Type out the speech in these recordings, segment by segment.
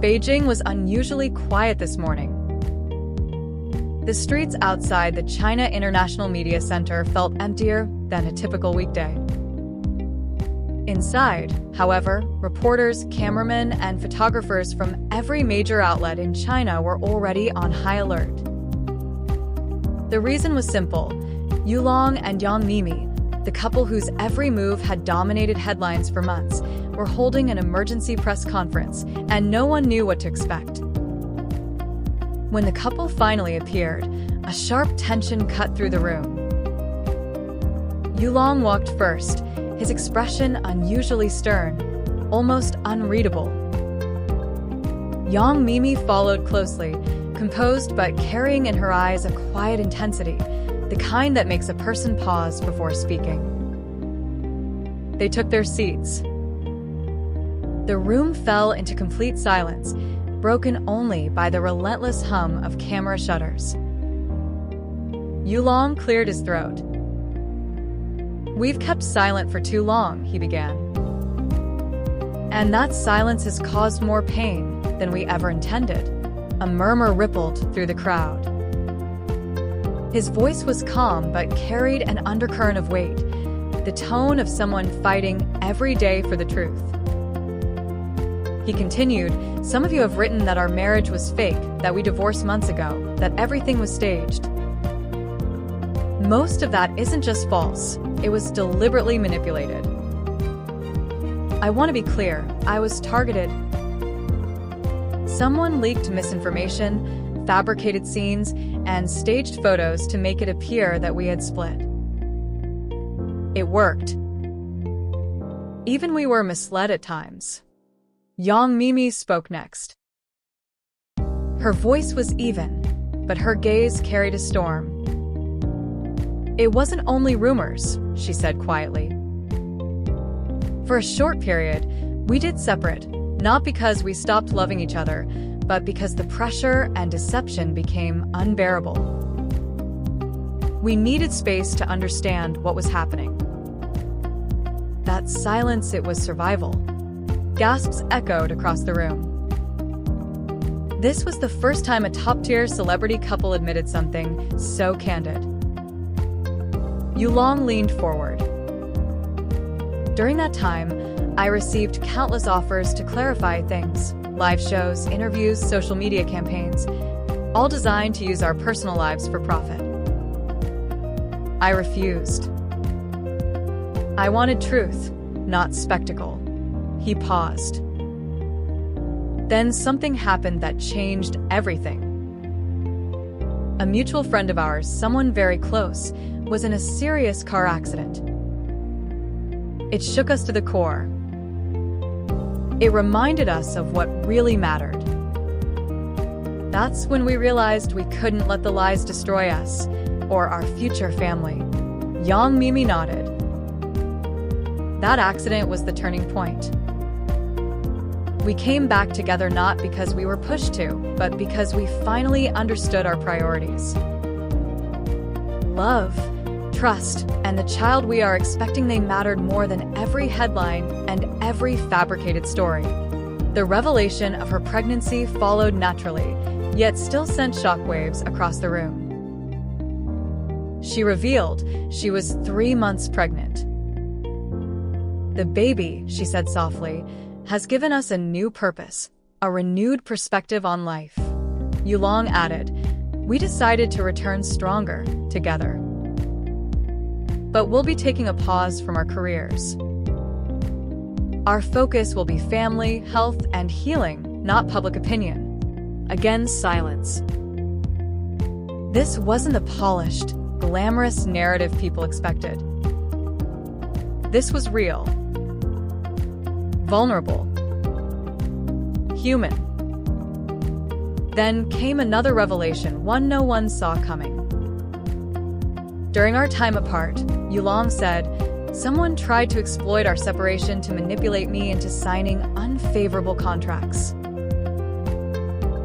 Beijing was unusually quiet this morning. The streets outside the China International Media Center felt emptier than a typical weekday. Inside, however, reporters, cameramen, and photographers from every major outlet in China were already on high alert. The reason was simple. Yulong and Yang Mimi, the couple whose every move had dominated headlines for months, were holding an emergency press conference, and no one knew what to expect. When the couple finally appeared, a sharp tension cut through the room. Yulong walked first, his expression unusually stern, almost unreadable. Yang Mimi followed closely, composed but carrying in her eyes a quiet intensity, the kind that makes a person pause before speaking. They took their seats. The room fell into complete silence, broken only by the relentless hum of camera shutters. Yulong cleared his throat. "We've kept silent for too long," he began. "And that silence has caused more pain than we ever intended." A murmur rippled through the crowd. His voice was calm but carried an undercurrent of weight, the tone of someone fighting every day for the truth. He continued, "Some of you have written that our marriage was fake, that we divorced months ago, that everything was staged. Most of that isn't just false, it was deliberately manipulated. I want to be clear, I was targeted. Someone leaked misinformation, fabricated scenes, and staged photos to make it appear that we had split. It worked. Even we were misled at times." Yang Mimi spoke next. Her voice was even, but her gaze carried a storm. "It wasn't only rumors," she said quietly. "For a short period, we did separate, not because we stopped loving each other, but because the pressure and deception became unbearable. We needed space to understand what was happening." That silence, it was survival. Gasps echoed across the room. This was the first time a top-tier celebrity couple admitted something so candid. Yulong leaned forward. "During that time, I received countless offers to clarify things, live shows, interviews, social media campaigns, all designed to use our personal lives for profit. I refused. I wanted truth, not spectacle." He paused. Then something happened that changed everything. A mutual friend of ours, someone very close, was in a serious car accident. It shook us to the core. It reminded us of what really mattered. That's when we realized we couldn't let the lies destroy us or our future family. Yang Mimi nodded. That accident was the turning point. We came back together not because we were pushed to, but because we finally understood our priorities. Love, trust, and the child we are expecting, they mattered more than every headline and every fabricated story. The revelation of her pregnancy followed naturally, yet still sent shockwaves across the room. She revealed she was 3 months pregnant. "The baby," she said softly, "has given us a new purpose, a renewed perspective on life." Yulong added, "We decided to return stronger, together. But we'll be taking a pause from our careers. Our focus will be family, health, and healing, not public opinion." Again, silence. This wasn't the polished, glamorous narrative people expected. This was real. Vulnerable. Human. Then came another revelation, one no one saw coming. During our time apart, Yulong said, "Someone tried to exploit our separation to manipulate me into signing unfavorable contracts.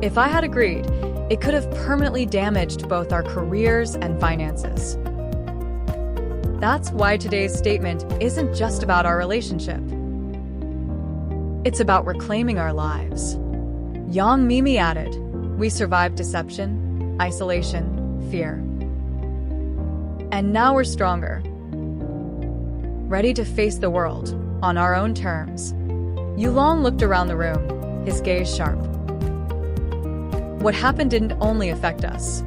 If I had agreed, it could have permanently damaged both our careers and finances." That's why today's statement isn't just about our relationship. It's about reclaiming our lives. Yang Mimi added, "We survived deception, isolation, fear. And now we're stronger, ready to face the world on our own terms." Yulong looked around the room, his gaze sharp. What happened didn't only affect us.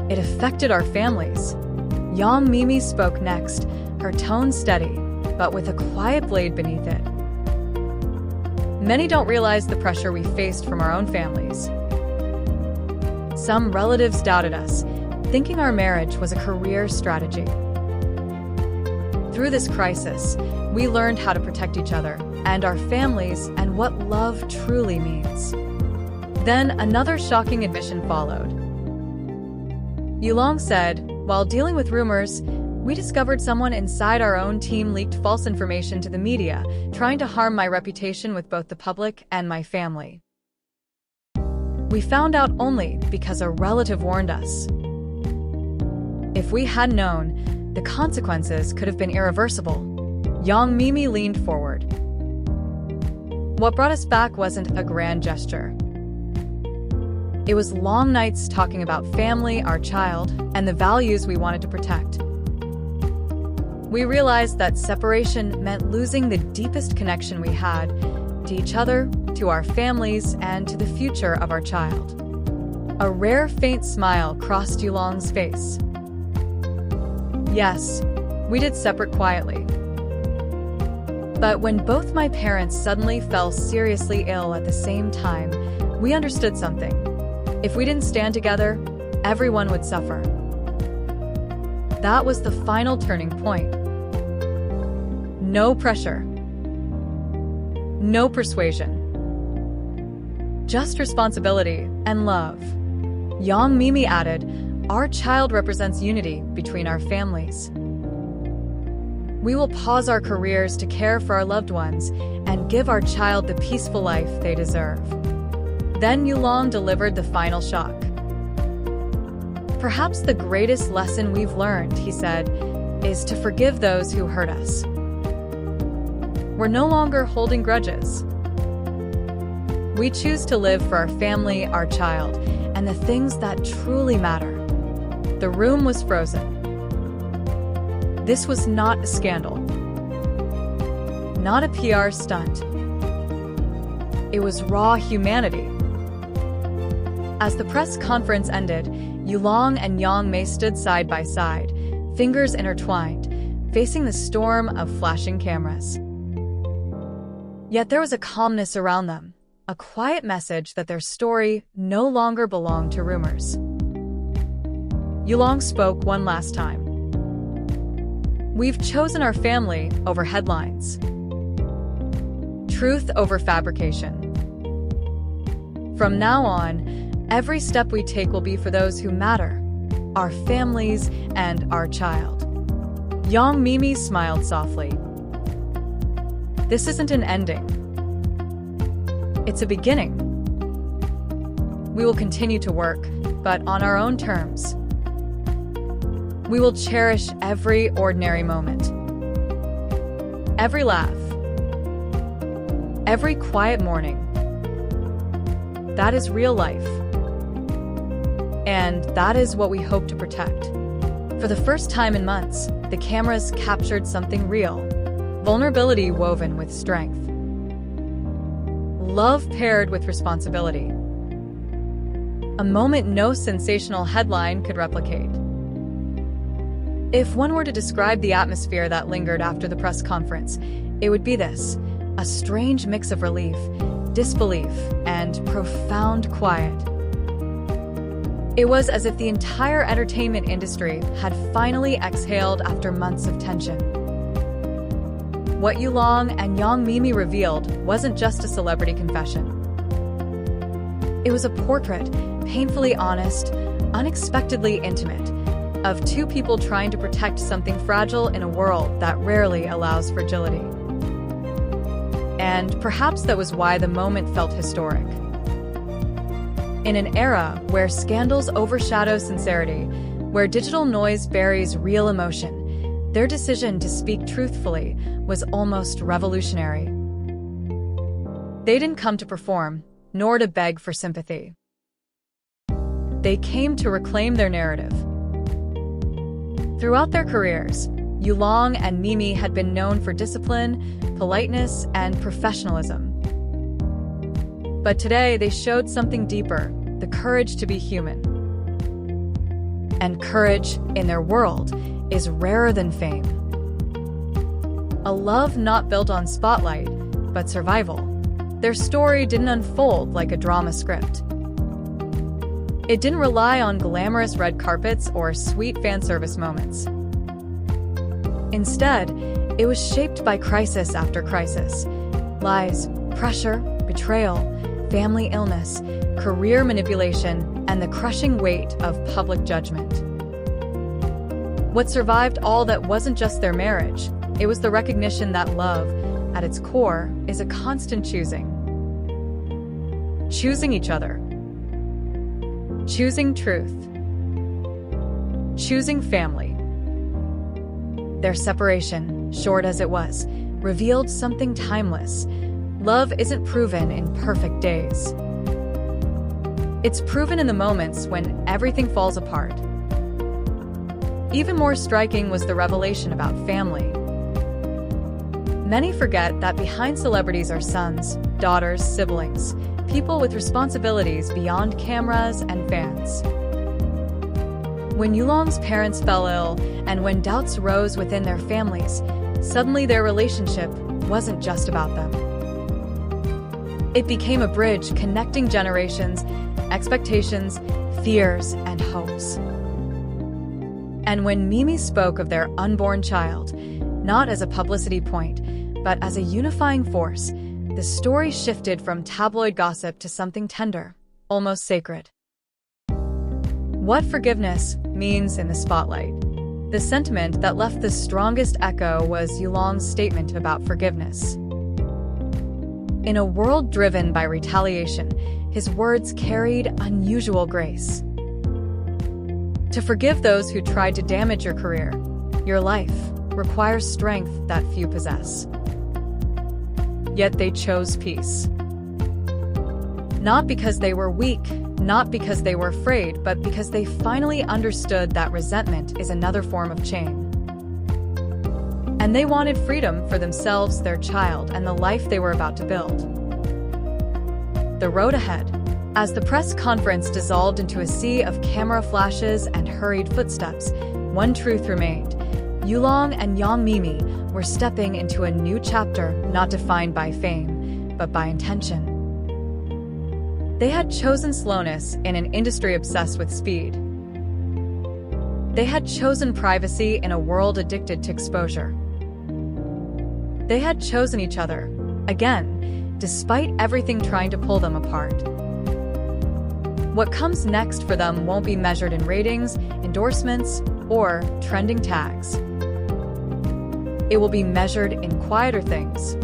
It affected our families. Yang Mimi spoke next, her tone steady, but with a quiet blade beneath it. Many don't realize the pressure we faced from our own families. Some relatives doubted us, thinking our marriage was a career strategy. Through this crisis, we learned how to protect each other and our families and what love truly means. Then another shocking admission followed. Yulong said, "While dealing with rumors, we discovered someone inside our own team leaked false information to the media, trying to harm my reputation with both the public and my family. We found out only because a relative warned us. If we had known, the consequences could have been irreversible." Yang Mimi leaned forward. What brought us back wasn't a grand gesture. It was long nights talking about family, our child, and the values we wanted to protect. We realized that separation meant losing the deepest connection we had to each other, to our families, and to the future of our child. A rare faint smile crossed Yulong's face. Yes, we did separate quietly. But when both my parents suddenly fell seriously ill at the same time, we understood something. If we didn't stand together, everyone would suffer. That was the final turning point. No pressure. No persuasion. Just responsibility and love. Yang Mimi added, "Our child represents unity between our families. We will pause our careers to care for our loved ones and give our child the peaceful life they deserve." Then Yulong delivered the final shock. "Perhaps the greatest lesson we've learned," he said, "is to forgive those who hurt us. We're no longer holding grudges. We choose to live for our family, our child, and the things that truly matter." The room was frozen. This was not a scandal. Not a PR stunt. It was raw humanity. As the press conference ended, Yulong and Yang Mei stood side by side, fingers intertwined, facing the storm of flashing cameras. Yet there was a calmness around them, a quiet message that their story no longer belonged to rumors. Yulong spoke one last time. "We've chosen our family over headlines. Truth over fabrication. From now on, every step we take will be for those who matter, our families and our child." Yang Mimi smiled softly. "This isn't an ending. It's a beginning. We will continue to work, but on our own terms. We will cherish every ordinary moment. Every laugh. Every quiet morning. That is real life. And that is what we hope to protect." For the first time in months, the cameras captured something real, vulnerability woven with strength. Love paired with responsibility. A moment no sensational headline could replicate. If one were to describe the atmosphere that lingered after the press conference, it would be this: a strange mix of relief, disbelief, and profound quiet. It was as if the entire entertainment industry had finally exhaled after months of tension. What Yulong and Yang Mimi revealed wasn't just a celebrity confession. It was a portrait, painfully honest, unexpectedly intimate, of two people trying to protect something fragile in a world that rarely allows fragility. And perhaps that was why the moment felt historic. In an era where scandals overshadow sincerity, where digital noise buries real emotion, their decision to speak truthfully was almost revolutionary. They didn't come to perform, nor to beg for sympathy. They came to reclaim their narrative. Throughout their careers, Yulong and Mimi had been known for discipline, politeness, and professionalism. But today, they showed something deeper, the courage to be human. And courage, in their world, is rarer than fame. A love not built on spotlight, but survival. Their story didn't unfold like a drama script. It didn't rely on glamorous red carpets or sweet fan service moments. Instead, it was shaped by crisis after crisis. Lies, pressure, betrayal, family illness, career manipulation, and the crushing weight of public judgment. What survived all that wasn't just their marriage, it was the recognition that love, at its core, is a constant choosing. Choosing each other. Choosing truth. Choosing family. Their separation, short as it was, revealed something timeless. Love isn't proven in perfect days. It's proven in the moments when everything falls apart. Even more striking was the revelation about family. Many forget that behind celebrities are sons, daughters, siblings, people with responsibilities beyond cameras and fans. When Yulong's parents fell ill and when doubts rose within their families, suddenly their relationship wasn't just about them. It became a bridge connecting generations, expectations, fears, and hopes. And when Mimi spoke of their unborn child, not as a publicity point, but as a unifying force, the story shifted from tabloid gossip to something tender, almost sacred. What forgiveness means in the spotlight. The sentiment that left the strongest echo was Yulong's statement about forgiveness. In a world driven by retaliation, his words carried unusual grace. To forgive those who tried to damage your career, your life, requires strength that few possess. Yet they chose peace. Not because they were weak, not because they were afraid, but because they finally understood that resentment is another form of chain. And they wanted freedom for themselves, their child, and the life they were about to build. The road ahead. As the press conference dissolved into a sea of camera flashes and hurried footsteps, one truth remained. Yulong and Yang Mimi were stepping into a new chapter not defined by fame, but by intention. They had chosen slowness in an industry obsessed with speed. They had chosen privacy in a world addicted to exposure. They had chosen each other, again, despite everything trying to pull them apart. What comes next for them won't be measured in ratings, endorsements, or trending tags. It will be measured in quieter things.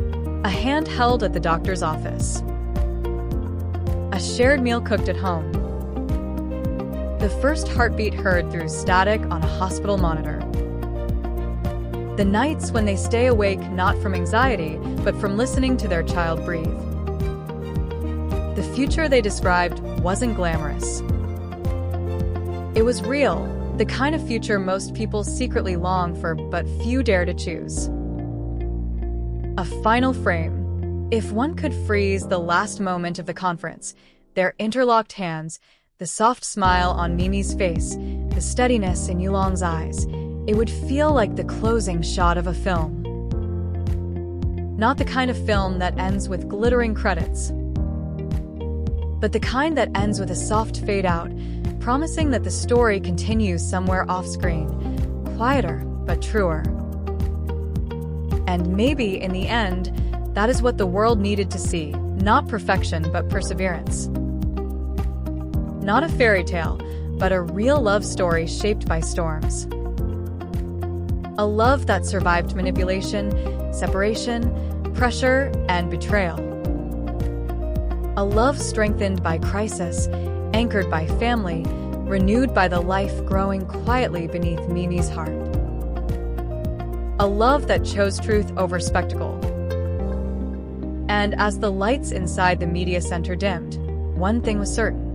A hand held at the doctor's office. A shared meal cooked at home. The first heartbeat heard through static on a hospital monitor. The nights when they stay awake not from anxiety, but from listening to their child breathe. The future they described wasn't glamorous. It was real, the kind of future most people secretly long for but few dare to choose. A final frame. If one could freeze the last moment of the conference, their interlocked hands, the soft smile on Mimi's face, the steadiness in Yulong's eyes, it would feel like the closing shot of a film. Not the kind of film that ends with glittering credits, but the kind that ends with a soft fade out, promising that the story continues somewhere off-screen, quieter but truer. And maybe, in the end, that is what the world needed to see, not perfection but perseverance. Not a fairy tale, but a real love story shaped by storms. A love that survived manipulation, separation, pressure, and betrayal. A love strengthened by crisis, anchored by family, renewed by the life growing quietly beneath Mimi's heart. A love that chose truth over spectacle. And as the lights inside the media center dimmed, one thing was certain.